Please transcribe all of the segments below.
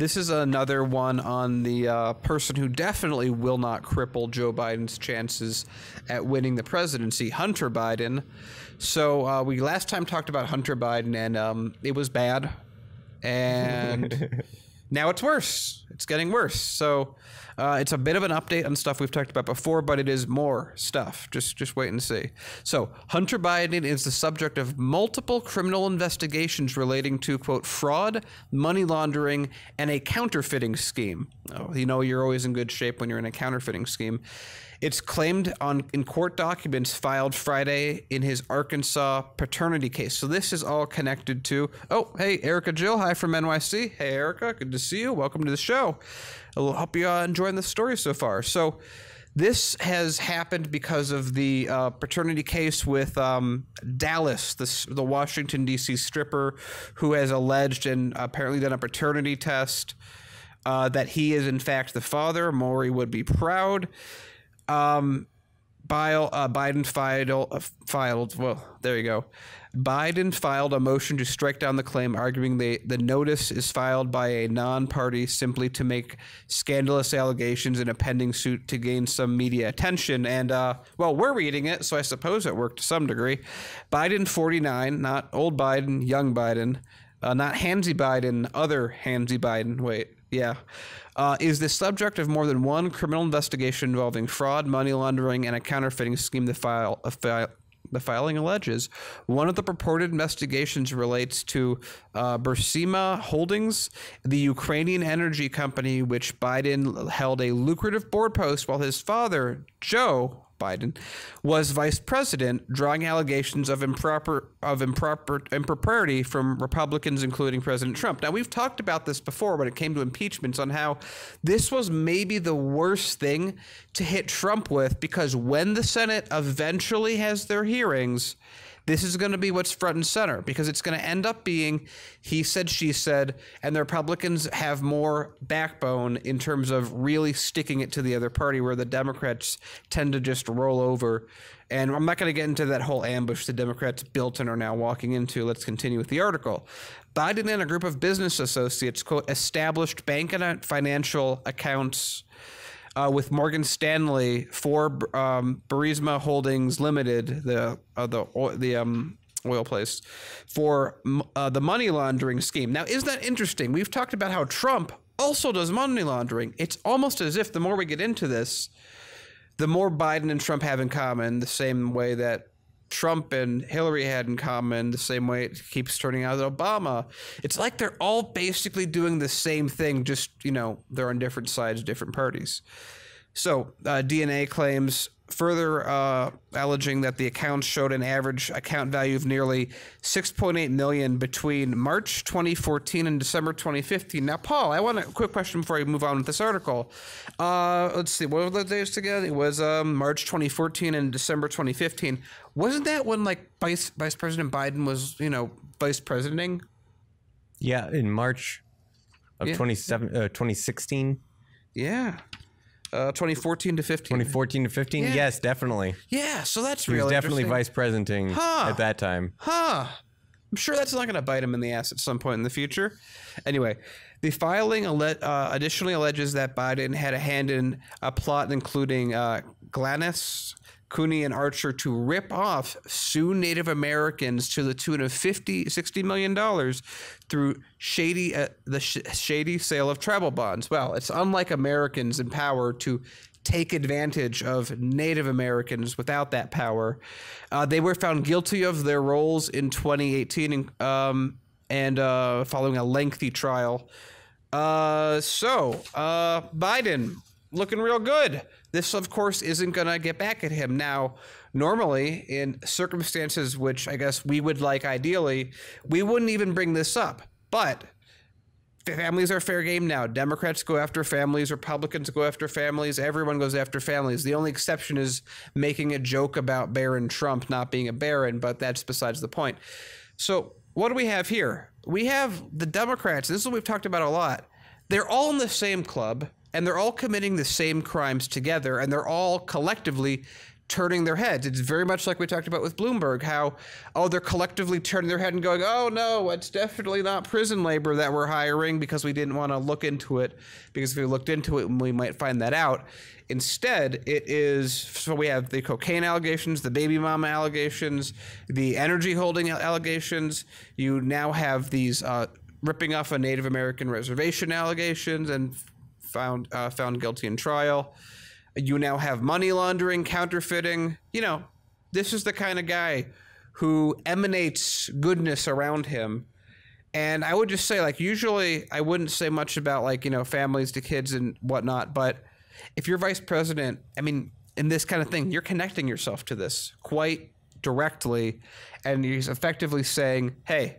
This is another one on the person who definitely will not cripple Joe Biden's chances at winning the presidency, Hunter Biden. So we last time talked about Hunter Biden, and it was bad. And now it's worse. It's getting worse. So it's a bit of an update on stuff we've talked about before, but it is more stuff. Just wait and see. So Hunter Biden is the subject of multiple criminal investigations relating to, quote, fraud, money laundering, and a counterfeiting scheme. Oh, you know, you're always in good shape when you're in a counterfeiting scheme. It's claimed in court documents filed Friday in his Arkansas paternity case. So this is all connected to, oh, hey, Erica Jill, hi from NYC. Hey, Erica, good to see you. Welcome to the show. I hope you're enjoying the story so far. So this has happened because of the paternity case with Dallas, the Washington, D.C. stripper who has alleged and apparently done a paternity test that he is, in fact, the father. Maury would be proud. Biden filed. Well, there you go. Biden filed a motion to strike down the claim, arguing the notice is filed by a non-party simply to make scandalous allegations in a pending suit to gain some media attention. And, well, we're reading it, so I suppose it worked to some degree. Biden, 49, not old Biden, young Biden, not Hansy Biden, other Hansy Biden. Wait, yeah. Is the subject of more than one criminal investigation involving fraud, money laundering, and a counterfeiting scheme. The filing alleges one of the purported investigations relates to Burisma Holdings, the Ukrainian energy company, which Biden held a lucrative board post while his father, Joe Biden, was vice president, drawing allegations of impropriety from Republicans, including President Trump. Now, we've talked about this before when it came to impeachments on how this was maybe the worst thing to hit Trump with, because when the Senate eventually has their hearings, this is going to be what's front and center, because it's going to end up being he said, she said, and the Republicans have more backbone in terms of really sticking it to the other party, where the Democrats tend to just roll over. And I'm not going to get into that whole ambush the Democrats built and are now walking into. Let's continue with the article. Biden and a group of business associates, quote, established bank and financial accounts with Morgan Stanley for Burisma Holdings Limited, the oil place, for the money laundering scheme. Now, isn't that interesting? We've talked about how Trump also does money laundering. It's almost as if the more we get into this, the more Biden and Trump have in common, the same way that Trump and Hillary had in common, the same way it keeps turning out with Obama. It's like they're all basically doing the same thing, just, you know, they're on different sides, different parties. So DNA claims further alleging that the accounts showed an average account value of nearly $6.8 million between March 2014 and December 2015. Now, Paul, I want a quick question before I move on with this article. Let's see, what were the days together? It was March 2014 and December 2015. Wasn't that when, like, Vice President Biden was, you know, vice presidenting? Yeah, in March of 2016. Yeah. 2014 to 15. 2014 to 15? Yeah. Yes, definitely. Yeah, so that's He was definitely vice presidenting at that time. I'm sure that's not going to bite him in the ass at some point in the future. Anyway, the filing additionally alleges that Biden had a hand in a plot including Glanis, Cooney, and Archer to rip off Sioux Native Americans to the tune of $60 million through the shady sale of travel bonds. Well, it's unlike Americans in power to take advantage of Native Americans without that power. They were found guilty of their roles in 2018 and following a lengthy trial. Biden looking real good. This, of course, isn't going to get back at him. Now, normally, in circumstances which I guess we would like ideally, we wouldn't even bring this up. But families are fair game now. Democrats go after families. Republicans go after families. Everyone goes after families. The only exception is making a joke about Barron Trump not being a Barron, but that's besides the point. So what do we have here? We have the Democrats. This is what we've talked about a lot. They're all in the same club. and they're all committing the same crimes together, and they're all collectively turning their heads. It's very much like we talked about with Bloomberg, how, they're collectively turning their head and going, oh no, it's definitely not prison labor that we're hiring because we didn't want to look into it, because if we looked into it, we might find that out. Instead, it is, so we have the cocaine allegations, the baby mama allegations, the energy holding allegations. You now have these ripping off a Native American reservation allegations and found guilty in trial. You now have money laundering, counterfeiting. This is the kind of guy who emanates goodness around him. And I would just say, like, usually I wouldn't say much about, like, families to kids and whatnot. But if you're vice president, I mean, in this kind of thing, you're connecting yourself to this quite directly. And he's effectively saying, hey,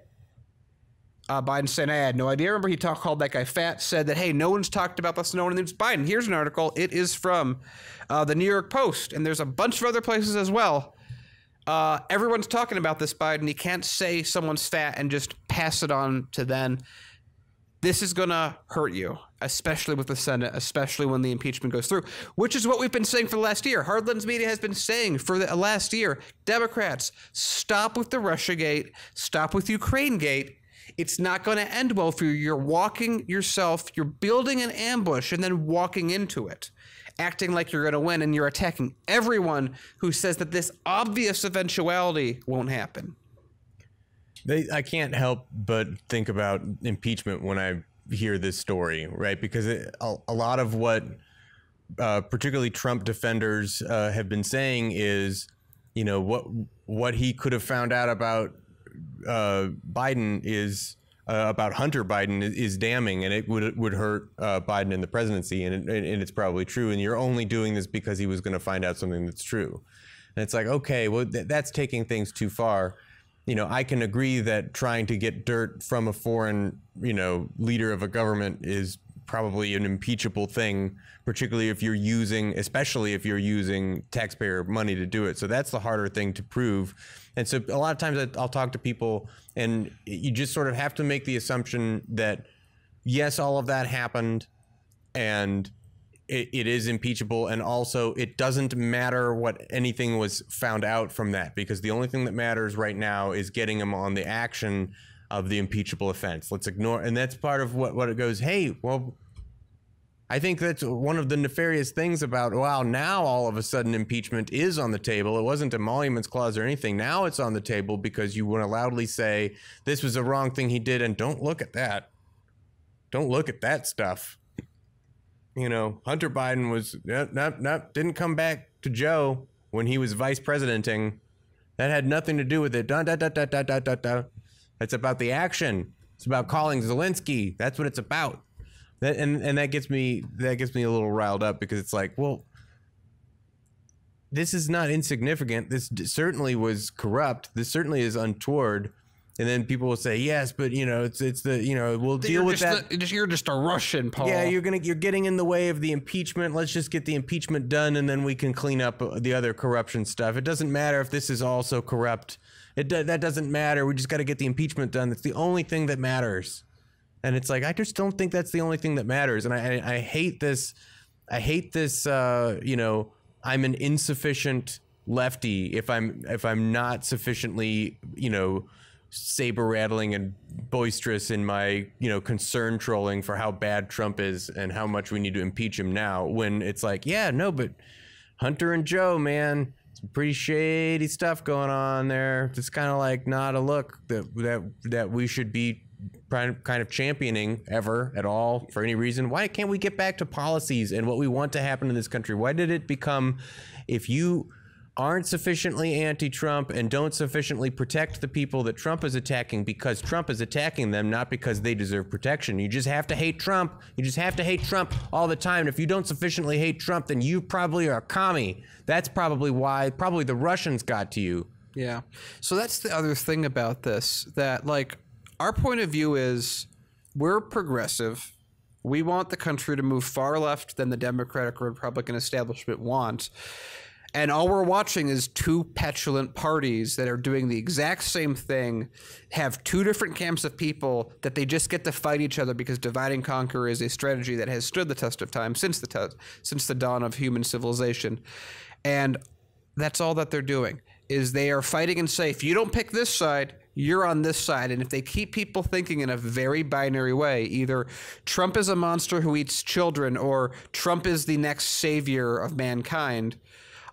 Biden said, I had no idea. Remember, he called that guy fat, said that, hey, no one's talked about this, no one names Biden. Here's an article. It is from the New York Post, and there's a bunch of other places as well. Everyone's talking about this Biden. He can't say someone's fat and just pass it on to them. This is going to hurt you, especially with the Senate, especially when the impeachment goes through, which is what we've been saying for the last year. Hardlands Media has been saying for the last year, Democrats, stop with the Russiagate, stop with Ukrainegate. It's not going to end well for you. You're walking yourself, you're building an ambush and then walking into it, acting like you're going to win, and you're attacking everyone who says that this obvious eventuality won't happen. I can't help but think about impeachment when I hear this story, right? Because a lot of what particularly Trump defenders have been saying is, what he could have found out about Biden is about Hunter Biden is damning, and it would hurt Biden in the presidency, and it's probably true. And you're only doing this because he was going to find out something that's true. And it's like, okay, well, that's taking things too far. I can agree that trying to get dirt from a foreign, leader of a government is probably an impeachable thing, particularly especially if you're using taxpayer money to do it. So that's the harder thing to prove. And so a lot of times I'll talk to people, and you just sort of have to make the assumption that, yes, all of that happened, and it is impeachable. And also it doesn't matter what anything was found out from that, because the only thing that matters right now is getting him on the action of the impeachable offense. Let's ignore, and that's part of what it goes, hey, well, I think that's one of the nefarious things about, wow, now all of a sudden impeachment is on the table. It wasn't emoluments clause or anything. Now it's on the table because you want to loudly say this was a wrong thing he did, and don't look at that. Don't look at that stuff. Hunter Biden was didn't come back to Joe when he was vice presidenting. That had nothing to do with it. It's about the action. It's about calling Zelensky. That's what it's about. And that gets me a little riled up, because it's like, well, this is not insignificant. This certainly was corrupt. This certainly is untoward. And then people will say, yes, but it's the we'll deal with that. You're just a Russian, Paul. Yeah, you're getting in the way of the impeachment. Let's just get the impeachment done, and then we can clean up the other corruption stuff. It doesn't matter if this is also corrupt. That doesn't matter. We just got to get the impeachment done. That's the only thing that matters. And it's like, I just don't think that's the only thing that matters. And I hate this. I hate this. I'm an insufficient lefty if I'm not sufficiently saber rattling and boisterous in my concern trolling for how bad Trump is and how much we need to impeach him now, when it's like, yeah, no, but Hunter and Joe, man, some pretty shady stuff going on there. It's kind of like not a look that we should be kind of championing ever at all for any reason. Why can't we get back to policies and what we want to happen in this country? Why did it become, if you aren't sufficiently anti-Trump and don't sufficiently protect the people that Trump is attacking because Trump is attacking them, not because they deserve protection. You just have to hate Trump. You just have to hate Trump all the time. And if you don't sufficiently hate Trump, then you probably are a commie. That's probably why the Russians got to you. Yeah. So that's the other thing about this, that like our point of view is we're progressive. We want the country to move far left than the Democratic or Republican establishment wants. And all we're watching is two petulant parties that are doing the exact same thing, have two different camps of people that they just get to fight each other because divide and conquer is a strategy that has stood the test of time since the dawn of human civilization. And that's all that they're doing, is they are fighting and say, if you don't pick this side, you're on this side. And if they keep people thinking in a very binary way, either Trump is a monster who eats children or Trump is the next savior of mankind,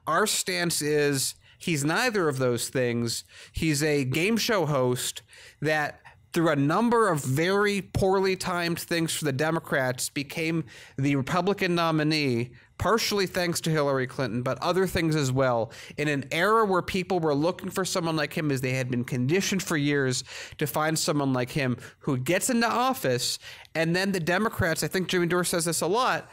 our stance is he's neither of those things. He's a game show host that, through a number of very poorly timed things for the Democrats, became the Republican nominee, partially thanks to Hillary Clinton, but other things as well, in an era where people were looking for someone like him, as they had been conditioned for years to find someone like him who gets into office. And then the Democrats, I think Jimmy Dore says this a lot,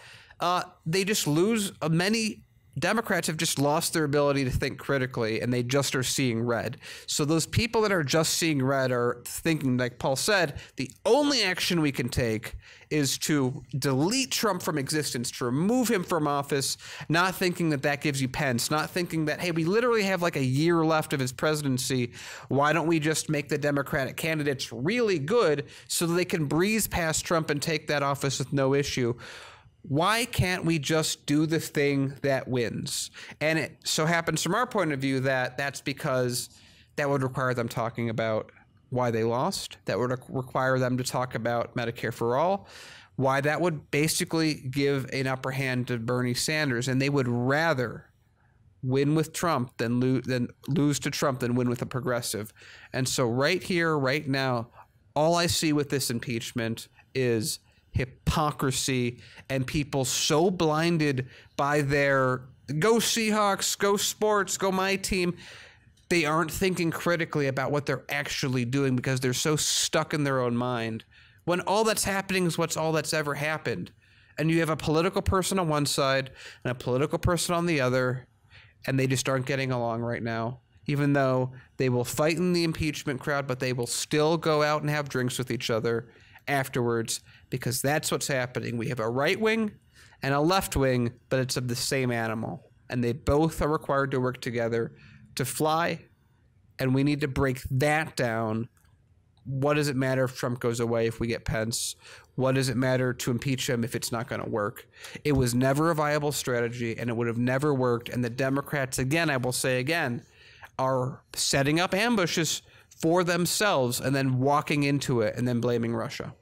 they just lose. Many Democrats have just lost their ability to think critically, and they just are seeing red. So those people that are just seeing red are thinking, like Paul said, the only action we can take is to delete Trump from existence, to remove him from office, not thinking that that gives you Pence, not thinking that, hey, we literally have like a year left of his presidency. Why don't we just make the Democratic candidates really good so that they can breeze past Trump and take that office with no issue? Why can't we just do the thing that wins? And it so happens from our point of view that that's because that would require them talking about why they lost. That would require them to talk about Medicare for all, why that would basically give an upper hand to Bernie Sanders. And they would rather win with Trump than lose to Trump than win with a progressive. And so right here, right now, all I see with this impeachment is hypocrisy and people so blinded by their go Seahawks, go sports, go my team. They aren't thinking critically about what they're actually doing because they're so stuck in their own mind. When all that's happening is what's all that's ever happened. And you have a political person on one side and a political person on the other, and they just aren't getting along right now. Even though they will fight in the impeachment crowd, but they will still go out and have drinks with each other afterwards, because that's what's happening. We have a right wing and a left wing, but it's of the same animal, and they both are required to work together to fly, and we need to break that down. What does it matter if Trump goes away if we get Pence? What does it matter to impeach him if it's not going to work? It was never a viable strategy, and it would have never worked. And the Democrats, again, I will say again, are setting up ambushes for themselves and then walking into it and then blaming Russia.